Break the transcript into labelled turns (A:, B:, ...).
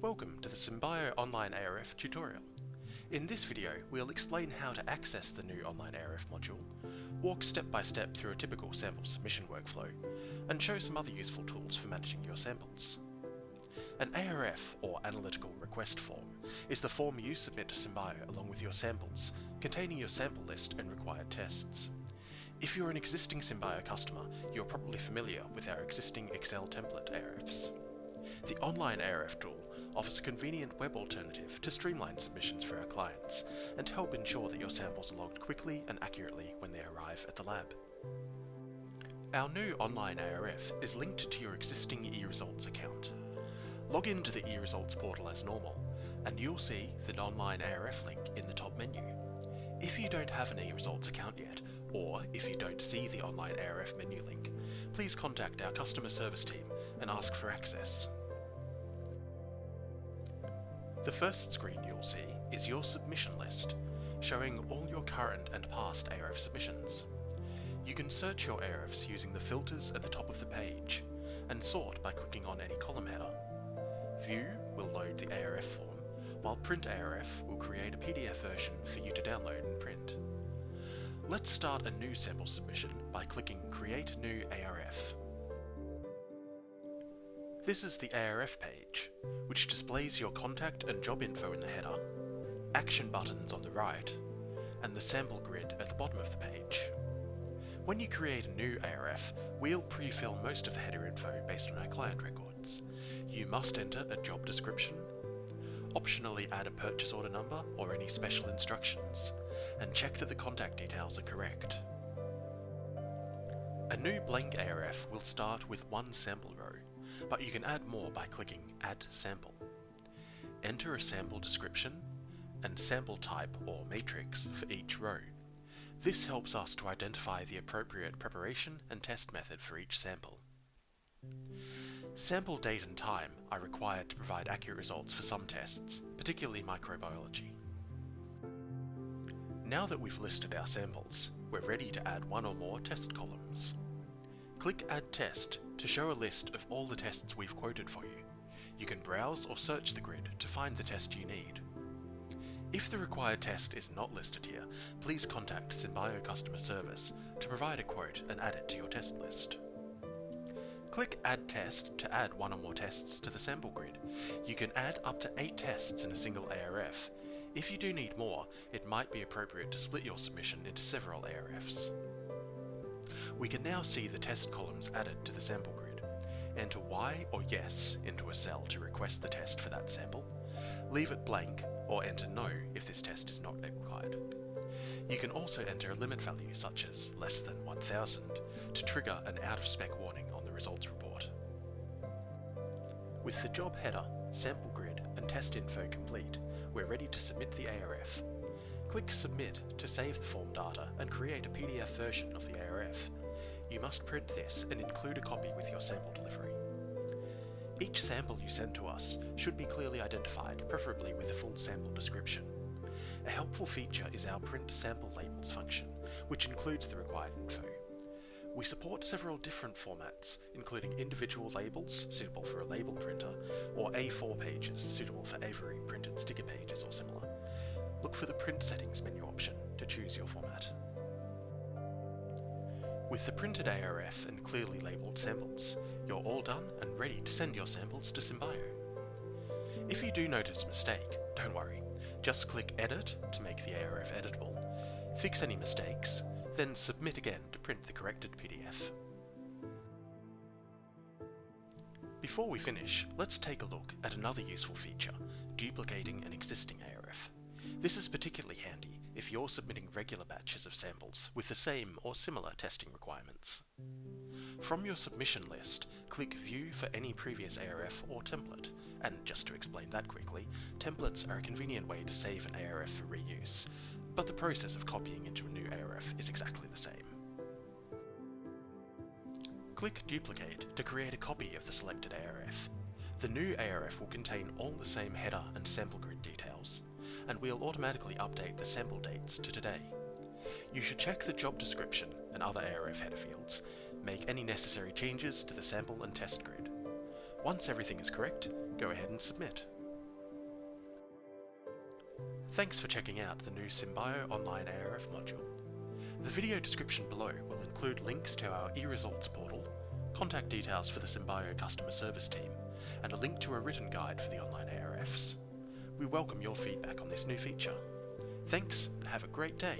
A: Welcome to the Symbio Online ARF tutorial. In this video, we'll explain how to access the new Online ARF module, walk step by step through a typical sample submission workflow, and show some other useful tools for managing your samples. An ARF, or Analytical Request Form, is the form you submit to Symbio along with your samples, containing your sample list and required tests. If you're an existing Symbio customer, you're probably familiar with our existing Excel template ARFs. The Online ARF tool offers a convenient web alternative to streamline submissions for our clients and help ensure that your samples are logged quickly and accurately when they arrive at the lab. Our new Online ARF is linked to your existing eResults account. Log into the eResults portal as normal, and you'll see the Online ARF link in the top menu. If you don't have an eResults account yet, or if you don't see the Online ARF menu link, please contact our customer service team and ask for access. The first screen you'll see is your submission list, showing all your current and past ARF submissions. You can search your ARFs using the filters at the top of the page, and sort by clicking on any column header. View will load the ARF form, while Print ARF will create a PDF version for you to download and print. Let's start a new sample submission by clicking Create New ARF. This is the ARF page, which displays your contact and job info in the header, action buttons on the right, and the sample grid at the bottom of the page. When you create a new ARF, we'll pre-fill most of the header info based on our client records. You must enter a job description, optionally add a purchase order number or any special instructions, and check that the contact details are correct. A new blank ARF will start with one sample row, but you can add more by clicking Add Sample. Enter a sample description and sample type or matrix for each row. This helps us to identify the appropriate preparation and test method for each sample. Sample date and time are required to provide accurate results for some tests, particularly microbiology. Now that we've listed our samples, we're ready to add one or more test columns. Click Add Test to show a list of all the tests we've quoted for you. You can browse or search the grid to find the test you need. If the required test is not listed here, please contact Symbio Customer Service to provide a quote and add it to your test list. Click Add Test to add one or more tests to the sample grid. You can add up to 8 tests in a single ARF. If you do need more, it might be appropriate to split your submission into several ARFs. We can now see the test columns added to the sample grid. Enter Y or Yes into a cell to request the test for that sample. Leave it blank or enter No if this test is not required. You can also enter a limit value such as less than 1000 to trigger an out-of-spec warning on the results report. With the job header, sample grid and test info complete, we're ready to submit the ARF. Click Submit to save the form data and create a PDF version of the ARF. You must print this and include a copy with your sample delivery. Each sample you send to us should be clearly identified, preferably with a full sample description. A helpful feature is our Print Sample Labels function, which includes the required info. We support several different formats, including individual labels suitable for a label printer, or A4 pages suitable for Avery printed sticker pages or similar. Look for the Print Settings menu option to choose your format. With the printed ARF and clearly labelled samples, you're all done and ready to send your samples to Symbio. If you do notice a mistake, don't worry. Just click Edit to make the ARF editable, fix any mistakes, then submit again to print the corrected PDF. Before we finish, let's take a look at another useful feature, duplicating an existing ARF. This is particularly handy if you're submitting regular batches of samples with the same or similar testing requirements. From your submission list, click View for any previous ARF or template, and just to explain that quickly, templates are a convenient way to save an ARF for reuse, but the process of copying into a new ARF is exactly the same. Click Duplicate to create a copy of the selected ARF. The new ARF will contain all the same header and sample grid details, and we'll automatically update the sample dates to today. You should check the job description and other ARF header fields, make any necessary changes to the sample and test grid. Once everything is correct, go ahead and submit. Thanks for checking out the new Symbio Online ARF module. The video description below will include links to our eResults portal, contact details for the Symbio customer service team, and a link to a written guide for the online ARFs. We welcome your feedback on this new feature. Thanks, and have a great day.